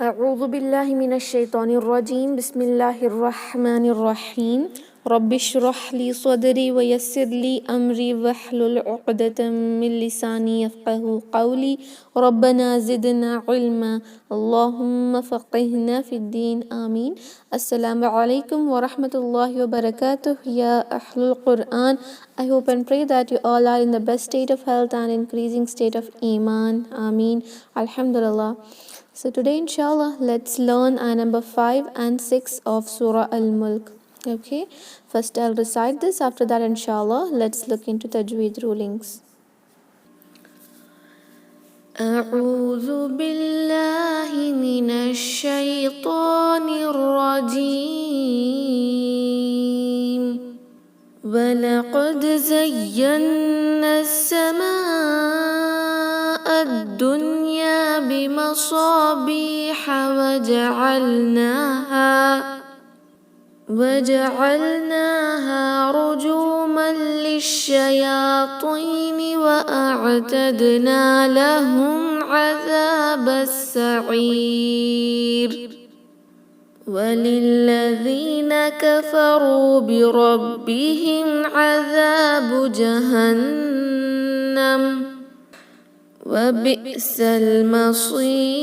أعوذ بالله من الشيطان الرجيم بسم الله الرحمن الرحيم رب اشرح لي صدري ويسر لي أمري واحلل عقدة من لساني يفقه قولي ربنا زدنا علما اللهم فقهنا في الدين آمين. Assalamu alaikum wa rahmatullahi wa barakatuh. Ya Ahlul Quran, I hope and pray that you all are in the best state of health and increasing state of Iman. Ameen. Alhamdulillah. So today inshallah let's learn ayah number 5 and 6 of Surah Al-Mulk. Okay, first I'll recite this, after that inshallah let's look into Tajweed rulings. أعوذ بالله من الشيطان الرجيم ولقد زينا السماء الدنيا بمصابيح وجعلناها رجوما للشياطين وأعتدنا لهم عذاب السعير وللذين كفروا بربهم عذاب جهنم وبئس المصير.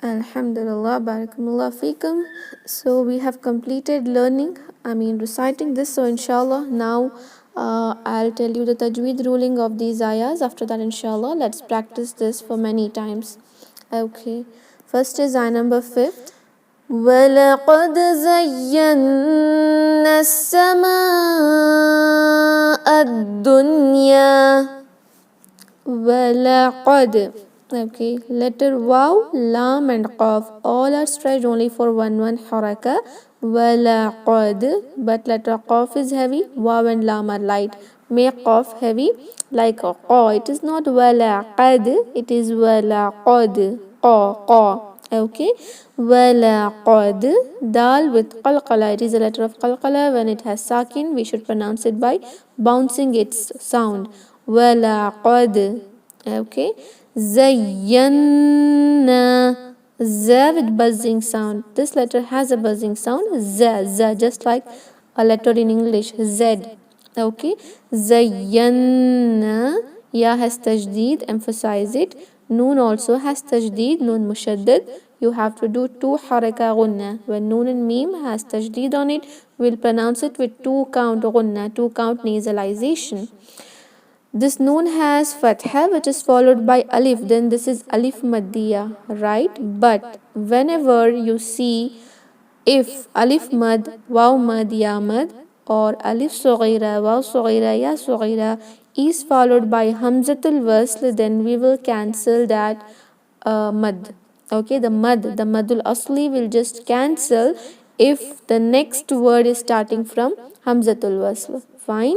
Alhamdulillah, barakallah feekum. So we have completed reciting this. So inshallah now I'll tell you the tajweed ruling of these ayahs. After that inshallah let's practice this for many times. Okay, first is ayah number 5. وَلَقَدْ زَيَّنَّا السَّمَاءَ الدُّنْيَا وَلَقَدْ. Okay, letter waw, lam and qaf all are stretched only for one haraka. وَلَقَدْ, but letter qaf is heavy, waw and lam are light. Make qaf heavy like qa. It is not وَلَقَدْ, it is وَلَقَدْ. qa. Okay, وَلَقَدْ. Dal with qalqala, it is a letter of qalqala. When it has sakin, we should pronounce it by bouncing its sound. وَلَقَدْ. Okay, Zayyana, Z with buzzing sound. This letter has a buzzing sound, Z, just like a letter in English, Z. Okay, Zayyana, Ya has tajdeed, emphasize it. Noon also has tajdeed, Noon mushaddad. You have to do 2 haraka gunna. When Noon and Mim has tajdeed on it, we'll pronounce it with 2 count gunna, 2 count nasalization. This noon has fatha which is followed by alif, then this is alif maddiya, right? But whenever you see if alif mad, waw mad, ya mad, or alif saghira, waw saghira, ya saghira is followed by hamzatul wasl, then we will cancel that mad. Okay, the madul asli will just cancel if the next word is starting from hamzatul wasl. Fine.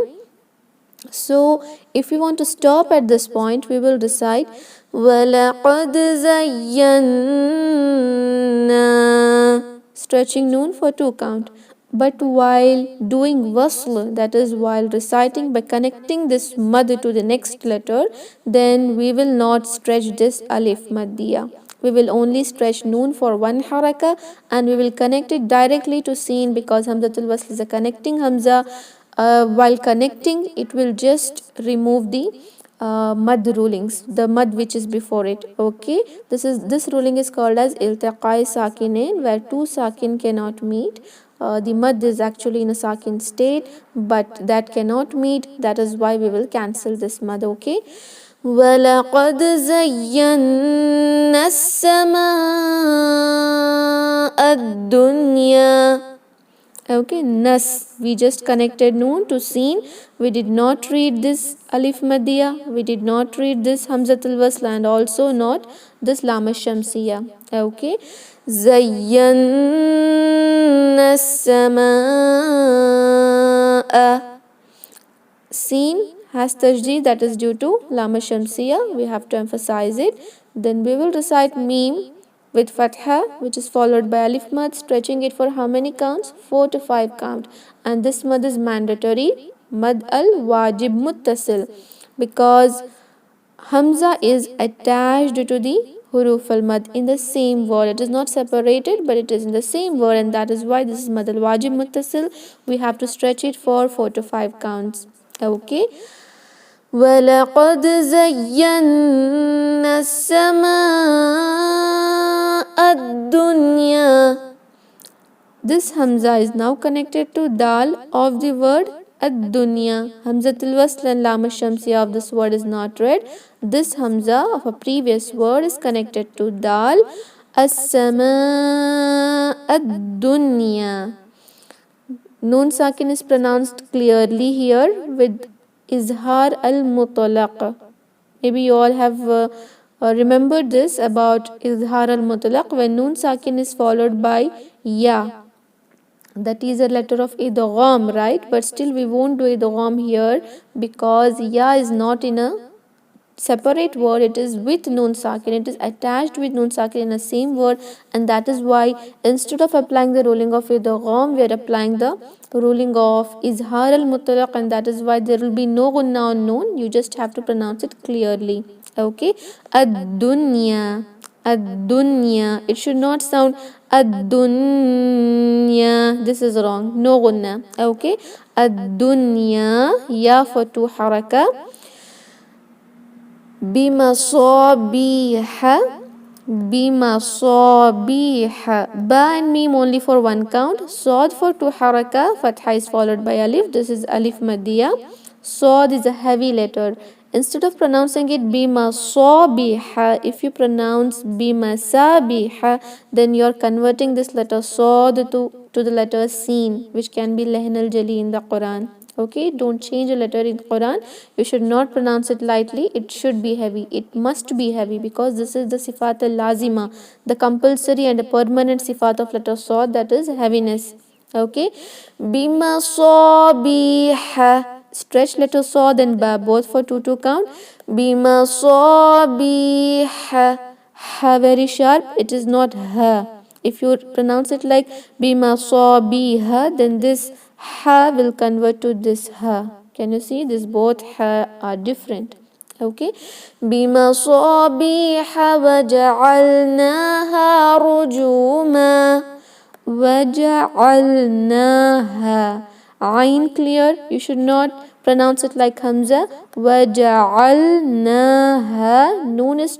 So if we want to stop at this point, we will recite وَلَقَدْ زَيَّنَّا, stretching noon for 2 count. But while doing wasl, that is while reciting by connecting this mad to the next letter, then we will not stretch this alif maddiya. We will only stretch noon for 1 haraka and we will connect it directly to seen because hamzatul wasl is a connecting hamza. While connecting, it will just remove the mad rulings, the mad which is before it. Okay, this ruling is called as iltiqai sakinain, where 2 sakin cannot meet. The mad is actually in a sakin state, but that cannot meet. That is why we will cancel this mad. Okay, وَلَقَدْ زَيَّنَّا السَّمَاءَ الدُّنْيَا. Okay, nas, we just connected noon to seen. We did not read this alif maddiya, we did not read this hamzatul wasl and also not this lam shamsiya. Okay, Zayyana samaa. Seen has tajdeed, that is due to lam shamsiya. We have to emphasize it. Then we will recite mim with fatha, which is followed by alif mad, stretching it for how many counts? 4 to 5 count. And this mad is mandatory, mad al wajib muttasil, because Hamza is attached to the huruf al-mad in the same word. It is not separated, but it is in the same word, and that is why this is mad al-wajib muttasil. We have to stretch it for 4 to 5 counts. Okay. وَلَقَدْ زَيَّنَّا السَّمَاءَ الدُّنْيَا. This Hamza is now connected to Dal of the word Ad-Dunya. Hamzatul Wasl and Lam Shamsiya of this word is not read. This Hamza of a previous word is connected to Dal As-Sama Ad-Dunya. Noon Sakin is pronounced clearly here with Izhar al-Mutlaq. Maybe you all have remembered this about Izhar al-Mutlaq when Noon Sakin is followed by Ya. That is a letter of idgham, right? But still we won't do idgham here because ya is not in a separate word. It is with noon sakin. It is attached with noon sakin in the same word, and that is why instead of applying the ruling of idgham, we are applying the ruling of izhar al-mutlaq, and that is why there will be no gunna on noon. You just have to pronounce it clearly. Okay, ad-dunya. Ad-dunya. It should not sound ad-dunya. This is wrong. No gunna. Okay. Ad-dunya. Ya for 2 haraka. Bimasabiha. Bimasabiha. Ba and mim only for 1 count. Sad for 2 haraka. Fatha is followed by alif. This is alif maddiya. Sad is a heavy letter. Instead of pronouncing it bimasabiha, if you pronounce bimasabiha, then you are converting this letter sad to the letter sin, which can be lehn al-jali in the Quran. Okay, don't change a letter in Quran. You should not pronounce it lightly. It should be heavy. It must be heavy because this is the sifat al-lazima, the compulsory and a permanent sifat of letter sad, that is heaviness. Okay, bimasabiha. Stretch letter sad and ba both for 2 count. Bimasabiha. Ha very sharp. It is not ha. If you pronounce it like bimasabiha, then this ha will convert to this ha. Can you see? This both ha are different. Okay. Bimasabiha waja'alnaha rujuma. Waja'alnaha. Ain clear. You should not pronounce it like Hamza. Waja'alnaha. Noon is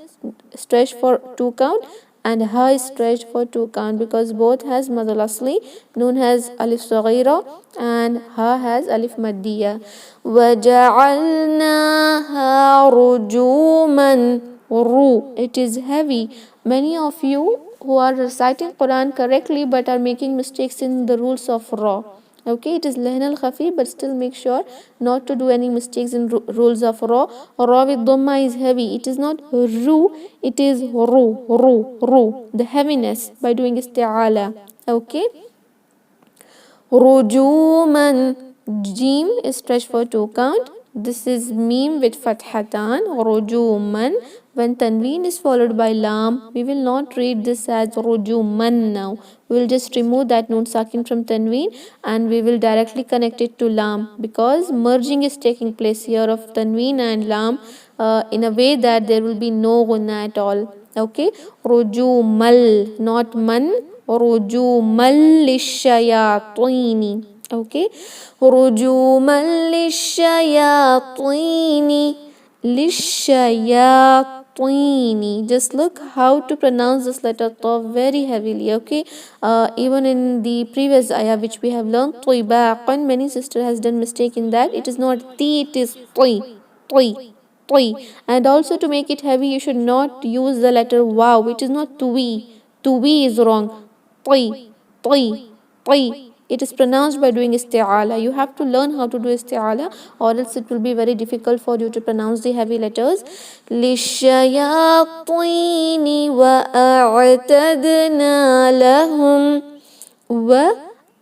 stretched for 2 count and ha is stretched for 2 count because both has mad al-asli. Noon has alif saghira and ha has alif maddiya. Waja'alnaha rujuman. Ru. It is heavy. Many of you who are reciting Quran correctly but are making mistakes in the rules of Ra. Okay, it is lehn al-khafi, but still make sure not to do any mistakes in rules of Ra. Ra with dhamma is heavy. It is not ru, it is ru. The heaviness by doing isti'ala. Okay. Rujuman. Jim is stretched for 2 count. This is meme with fathatan. Rujuman. When tanween is followed by lam, we will not read this as rujuman now. We will just remove that noon sakin from tanween and we will directly connect it to lam because merging is taking place here of tanween and lam in a way that there will be no gunna at all. Okay. Rujumal, not man. Rujumal lishayatini. Okay. Rujuman lishayatini. Lishayatini. Just look how to pronounce this letter ta very heavily. Okay. Even in the previous ayah which we have learned, Taibaqan, many sister has done mistake in that. It is not ti, it is toi. And also to make it heavy, you should not use the letter wow. It is not tuwi. Tuwi is wrong. Toi. It is pronounced by doing isti'ala. You have to learn how to do isti'ala or else it will be very difficult for you to pronounce the heavy letters. Lishayatini wa a'tadna lahum wa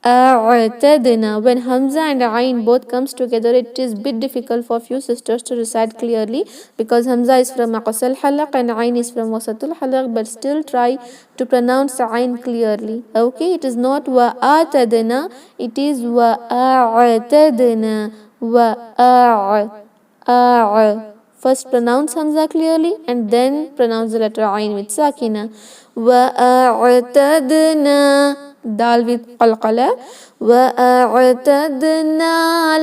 a'tadna. When Hamza and Ain both comes together, it is bit difficult for few sisters to recite clearly because Hamza is from Aqsal Halaq and Ain is from Wasatul Halaq, but still try to pronounce Ain clearly. Okay, it is not wa a'tadna, it is wa a'tadna. Wa First pronounce Hamza clearly and then pronounce the letter Ain with Sakina. وَأَعْتَدْنَا Dal with qalqala. وَأَعْتَدْنَا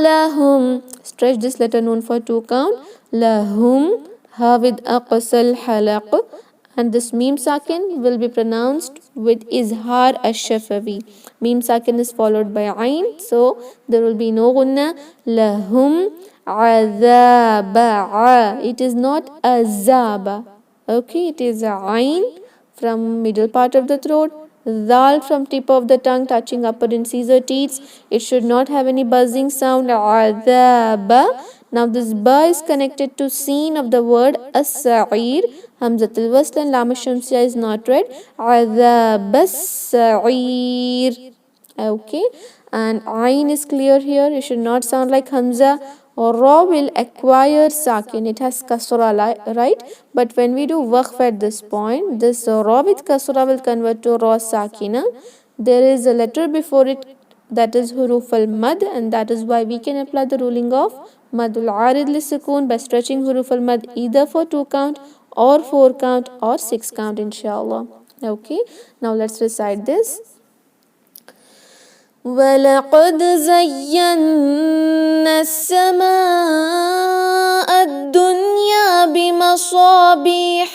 لَهُمْ Stretch this letter Noon for 2 count. لَهُمْ Ha with aqsal halaq. And this Mim Sakin will be pronounced with Izhar Ash-Shafawi. Mim Sakin is followed by Ain, so there will be no Gunna. Lahum Azaba. It is not Azaba. Okay, it is a Ain from middle part of the throat. Dal from tip of the tongue touching upper incisor teeth. It should not have any buzzing sound. Azaba. Now this ba is connected to seen of the word as-sa'ir. Hamzatul wasl and lam shamsiya is not read. Azab as-sa'ir. Okay, and ayn is clear here. It should not sound like hamza. Or ra will acquire sakin. It has kasra, right? But when we do waqf at this point, this ra with kasra will convert to ra sakina. There is a letter before it, that is huruf al-mad, and that is why we can apply the ruling of madul arid li-sukun by stretching huruf al-mad either for 2 count or 4 count or 6 count, inshallah. Okay, now let's recite this. وَلَقَدْ زَيَّنَّا السَّمَاءَ الدُّنْيَا بِمَصَابِيحَ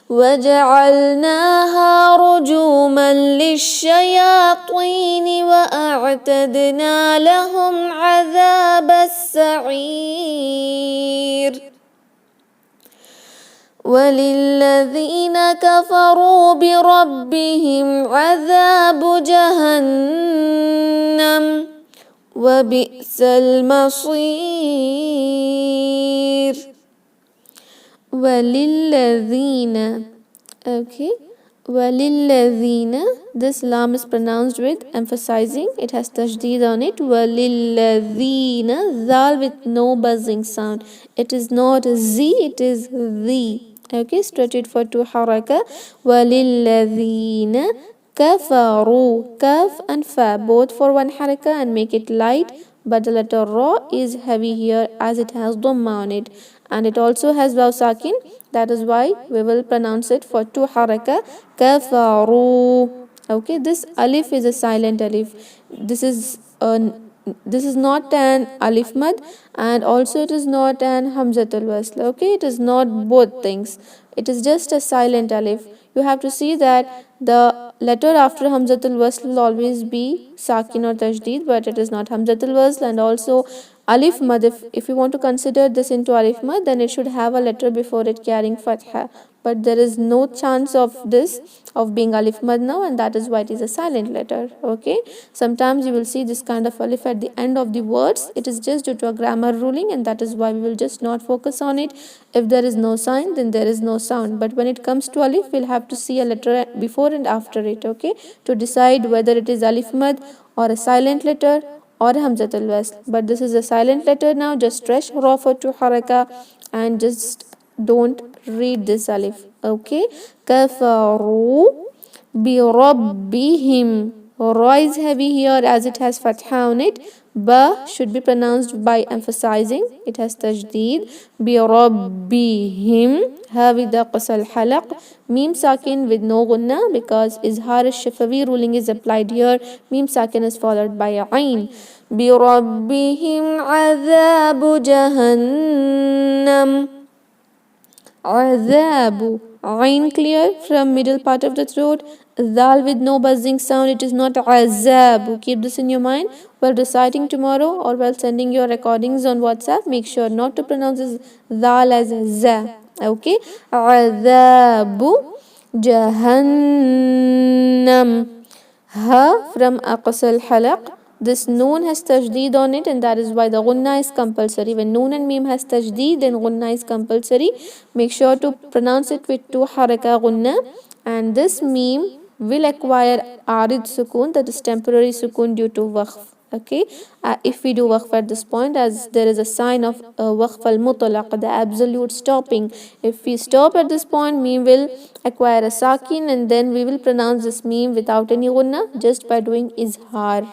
وَجَعَلْنَاهَا رُجُومًا لِلشَّيَاطِينِ وَأَعْتَدْنَا لَهُمْ عَذَابَ السَّعِيرِ وَلِلَّذِينَ كَفَرُوا بِرَبِّهِمْ عَذَابُ جَهَنَّمَ وَبِئْسَ الْمَصِيرُ Walilladhina. Okay. Walilladhina. This lam is pronounced with emphasizing. It has tajdeed on it. Walilladhina. Zal with no buzzing sound. It is not z, it is the. Okay. Stretch it for 2 haraka. Walilladhina kafaru. Kaf and fa. Both for 1 haraka and make it light. But the letter ra is heavy here as it has dhamma on it. And it also has waw sakin. That is why we will pronounce it for 2 haraka. Kafaru. Okay, this alif is a silent alif. This is not an alif mad, and also it is not an hamzatul wasl. Okay, it is not both things. It is just a silent alif. You have to see that the letter after hamzatul wasl will always be sakin or tajdeed, but it is not hamzatul wasl. And also alif mad, if you want to consider this into alif mad, then it should have a letter before it carrying fatha. But there is no chance of this of being alif mad now, and that is why it is a silent letter. Okay, sometimes you will see this kind of alif at the end of the words. It is just due to a grammar ruling, and that is why we will just not focus on it. If there is no sign, then there is no sound. But when it comes to alif, we'll have to see a letter before and after it, okay, to decide whether it is alif mad or a silent letter or hamzatul wasl. But this is a silent letter now. Just stretch ra for 2 haraka and just don't read this alif. Okay, kafaru bi rabbihim. Ra is heavy here as it has fatha on it. Ba should be pronounced by emphasizing. It has tajdeed. Bi rabbihim. Ha with the qasal halaq. Mim sakin with no gunna because izhar al-shafawi ruling is applied here. Mim sakin is followed by a ayn. Bi rabbihim adhabu jahannam. Azabu. Ain clear from middle part of the throat. Zal with no buzzing sound. It is not azabu. Keep this in your mind while reciting tomorrow or while sending your recordings on WhatsApp. Make sure not to pronounce this zal as za. Okay. Azabu jahannam. Ha from aqsal halaq. This noon has tajdeed on it, and that is why the gunna is compulsory. When noon and mim has tajdeed, then gunna is compulsory. Make sure to pronounce it with 2 haraka gunna, and this mim will acquire arid sukun, that is temporary sukun due to waqf. Okay, if we do waqf at this point, as there is a sign of waqf al-mutlaq, the absolute stopping. If we stop at this point, mim will acquire a sakin, and then we will pronounce this mim without any gunna just by doing izhar.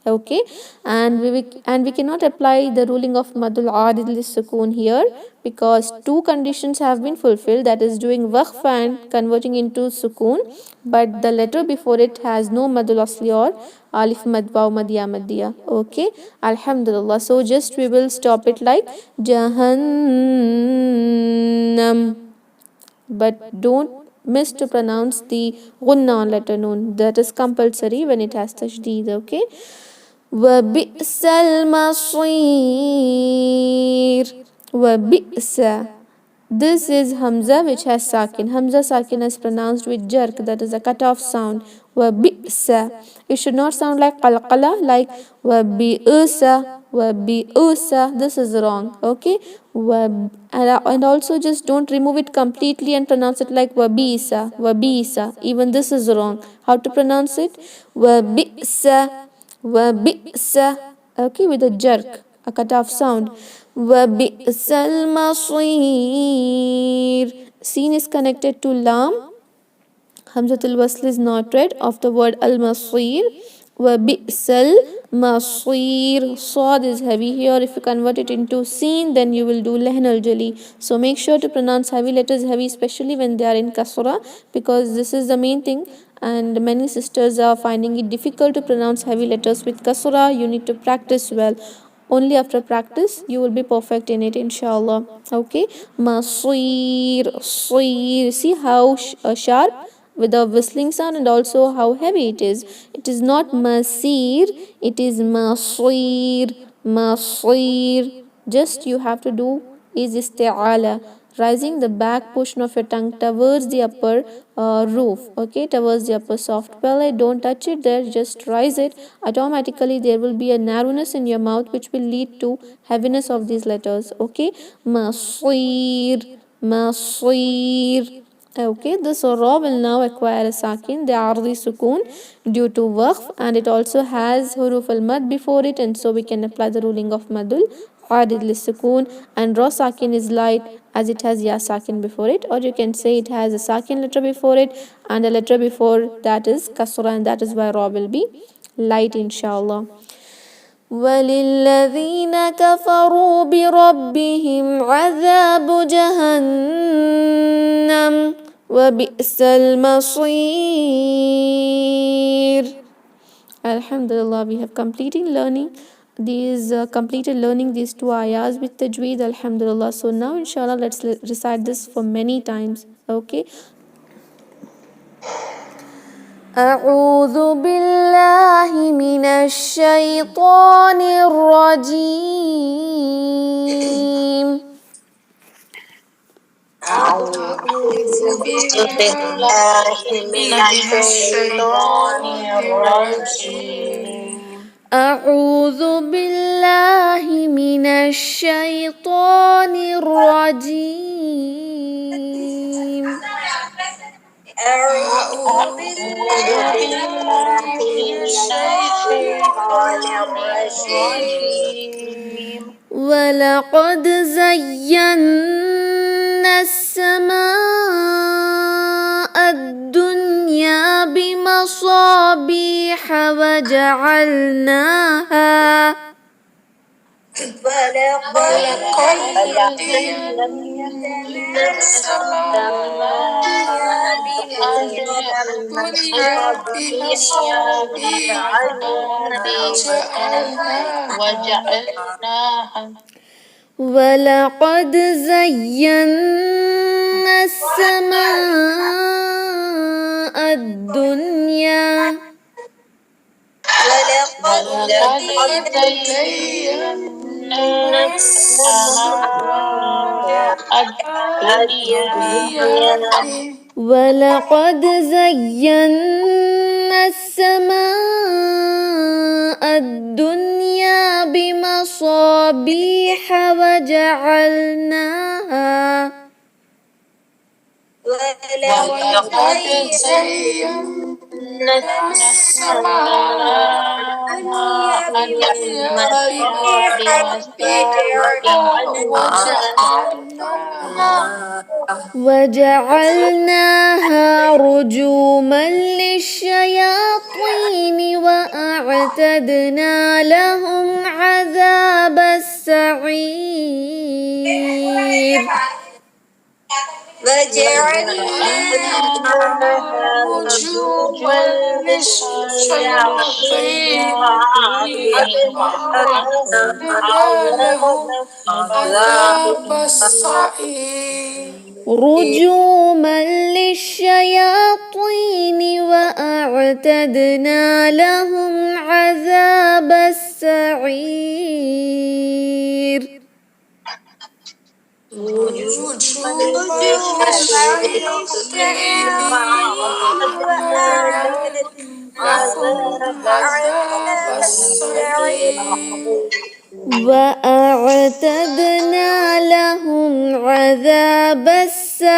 Okay, and we cannot apply the ruling of madul arid lis-sukun here, because two conditions have been fulfilled, that is doing waqf and converting into sukun, but the letter before it has no madul asli or alif mad waw mad ya mad diya. Okay, alhamdulillah. So just we will stop it like jahannam, but don't miss to pronounce the gunna on letter noon. That is compulsory when it has tajdeed. Okay, وبئس المصير. وبئس. This is Hamza which has Sakin. Hamza Sakin is pronounced with jerk, that is a cut off sound. وبئس. It should not sound like qalqala, like وبئس. وبئس. This is wrong. Okay. And also just don't remove it completely and pronounce it like wabisa. Wabisa. Even this is wrong. How to pronounce it? Wabisa. Wabisa. Okay, with a jerk, a cut off sound. Wabisal masir. Seen is connected to lam. Hamzatul wasl is not read of the word al masir. Wabisal masir. Sad is heavy here. If you convert it into seen, then you will do lehn al jali. So make sure to pronounce heavy letters heavy, especially when they are in kasra, because this is the main thing. And many sisters are finding it difficult to pronounce heavy letters with kasra. You need to practice well. Only after practice you will be perfect in it, inshallah. Okay, masir, sir. See how sharp with the whistling sound, and also how heavy it is. It is not masir, it is masir. Masir. Just you have to do is isti'ala, rising the back portion of your tongue towards the upper roof. Okay, towards the upper soft palate. Don't touch it there, just rise it. Automatically there will be a narrowness in your mouth which will lead to heaviness of these letters. Okay, masir. Masir. Okay, this ra will now acquire a sakin, the ardi sukun, due to waqf, and it also has huruf al mad before it, and so we can apply the ruling of madul adid lis sukun. And ra sakin is light as it has ya sakin before it, or you can say it has a sakin letter before it and a letter before that is kasra, and that is why ra will be light, inshallah. وللذين كفروا بربهم عذاب جهنم وبئس المصير. Alhamdulillah, we have completed learning these two ayahs with tajweed, alhamdulillah. So now inshallah let's recite this for many times. Okay, أعوذ بالله من الشيطان الرجيم. أعوذ بالله من الشيطان الرجيم. أعوذ بالله من الشيطان الرجيم. أعوذ بالله من الشيطان الرجيم. ولقد زينا السماء الدنيا بمصابيح وجعلناها ولقد زينا السماء الدنيا بمصابيح وجعلناها. ولقد زينا السماء الدنيا ولقد زينا السماء الدنيا ولقد زينا السماء الدنيا بمصابيح وجعلناها ولقد زينا السماء الدنيا بمصابيح وجعلناها وجعلناها رجوما للشياطين وأعتدنا لهم عذاب السعير وجعلناها رجوما للشياطين وأعتدنا لهم عذاب السعير رجوما للشياطين وأعتدنا لهم عذاب السعير رجوما للشياطين وأعتدنا لهم عذاب السعير وأعتدنا لهم عذاب السعير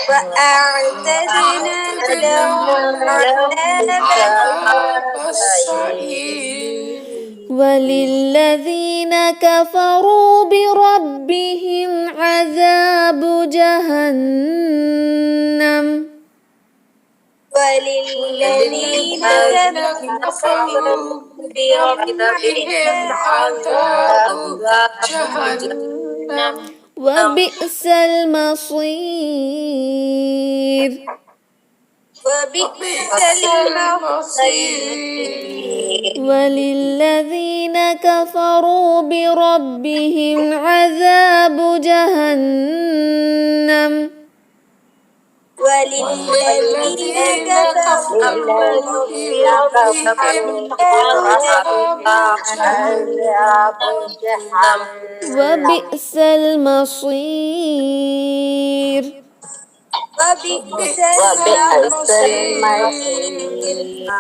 وأعتدنا لهم عذاب السعير وللذين كفروا بربهم عذاب جهنم وللذين كفروا بربهم عذاب جهنم وبئس المصير وبئس المصير وللذين كفروا بربهم عذاب جهنم وللذين كفروا بربهم عذاب جهنم وبئس المصير وبئس المصير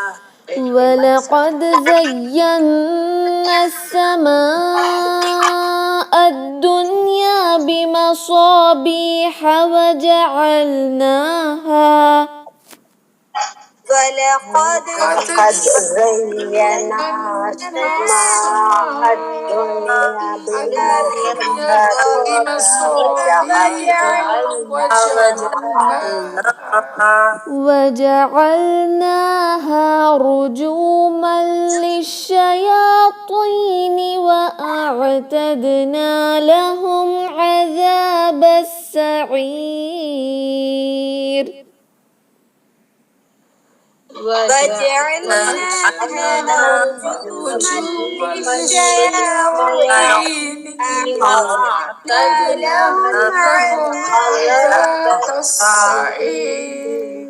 ولقد زينا السماء الدنيا بمصابيح وجعلناها ولقد زينا السماء الدنيا بمصابيح وجعلناها رجوما للشياطين وأعتدنا لهم عذاب السعير وجعلناها رجوما للشياطين وأعتدنا لهم عذاب السعير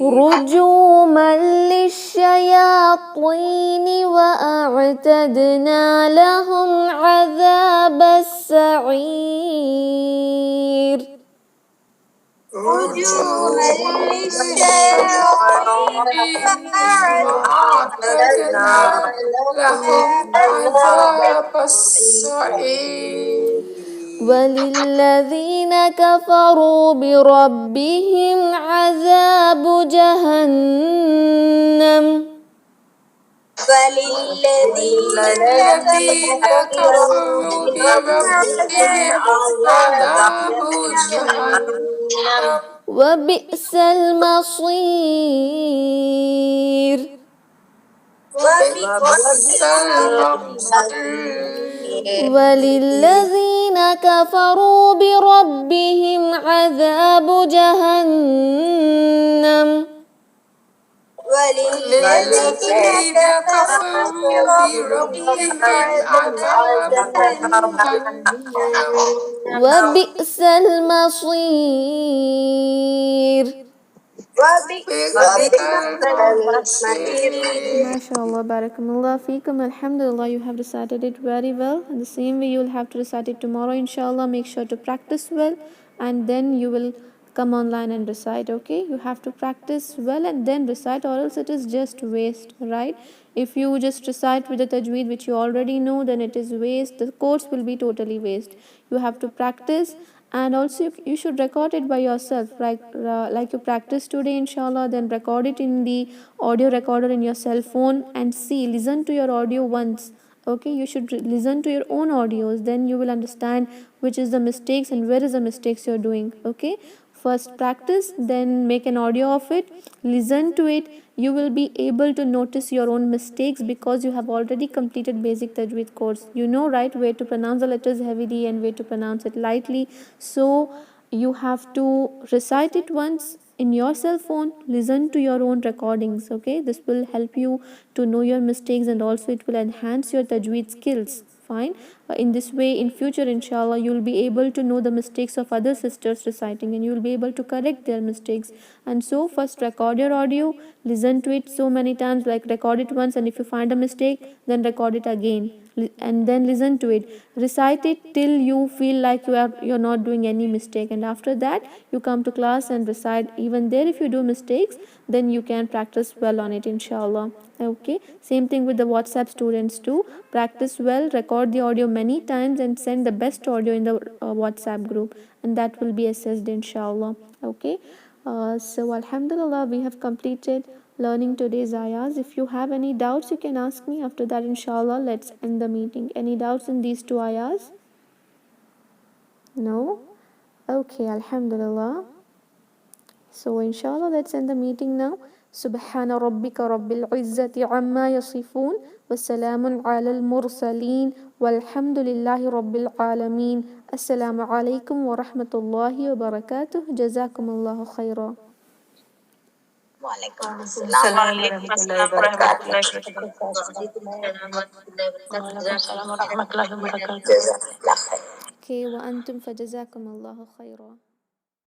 رجوما للشياطين وأعتدنا لهم عذاب السعير رجوما للشياطين وأعتدنا لهم عذاب السعير وللذين كفروا بربهم عذاب جهنم وللذين كفروا بربهم عذاب جهنم وبئس المصير وبئس المصير وللذين كفروا بربهم عذاب جهنم وللذين كفروا بربهم عذاب جهنم وبئس المصير وبئس المصير MashaAllah, Barakallah feekum. Alhamdulillah, you have recited it very well. And the same way you will have to recite it tomorrow, inshallah. Make sure to practice well, and then you will come online and recite. Okay, you have to practice well and then recite, or else it is just waste, right? If you just recite with the tajweed which you already know, then it is waste. The course will be totally waste. You have to practice, and also you should record it by yourself, like you practice today, inshallah. Then record it in the audio recorder in your cell phone and see, listen to your audio once, Okay, you should listen to your own audios, then you will understand which is the mistakes and where is the mistakes you're doing. Okay, first practice, then make an audio of it, listen to it. You will be able to notice your own mistakes because you have already completed basic tajweed course. You know, right, where to pronounce the letters heavily and where to pronounce it lightly. So you have to recite it once in your cell phone, listen to your own recordings. Okay, this will help you to know your mistakes, and also it will enhance your tajweed skills. Fine. In this way, in future, inshallah, you will be able to know the mistakes of other sisters reciting, and you will be able to correct their mistakes. And so first record your audio, listen to it so many times, like record it once, and if you find a mistake, then record it again, and then listen to it, recite it till you feel like you're not doing any mistake, and after that you come to class and recite. Even there, if you do mistakes, then you can practice well on it, inshallah. Okay, same thing with the WhatsApp students too. Practice well, record the audio many times, and send the best audio in the WhatsApp group, and that will be assessed, inshallah. Okay, so alhamdulillah, we have completed learning today's ayahs. If you have any doubts, you can ask me. After that, inshallah, let's end the meeting. Any doubts in these two ayahs? No? Okay, alhamdulillah. So inshallah, let's end the meeting now. سبحان ربك رب العزة عما يصفون والسلام على المرسلين والحمد لله رب العالمين. السلام عليكم ورحمة الله وبركاته. جزاكم الله خيرا. وعليكم السلام ورحمة الله وبركاته. وعليكم السلام ورحمة الله وبركاته. Okay, وأنتم فجزاكم الله خيرا.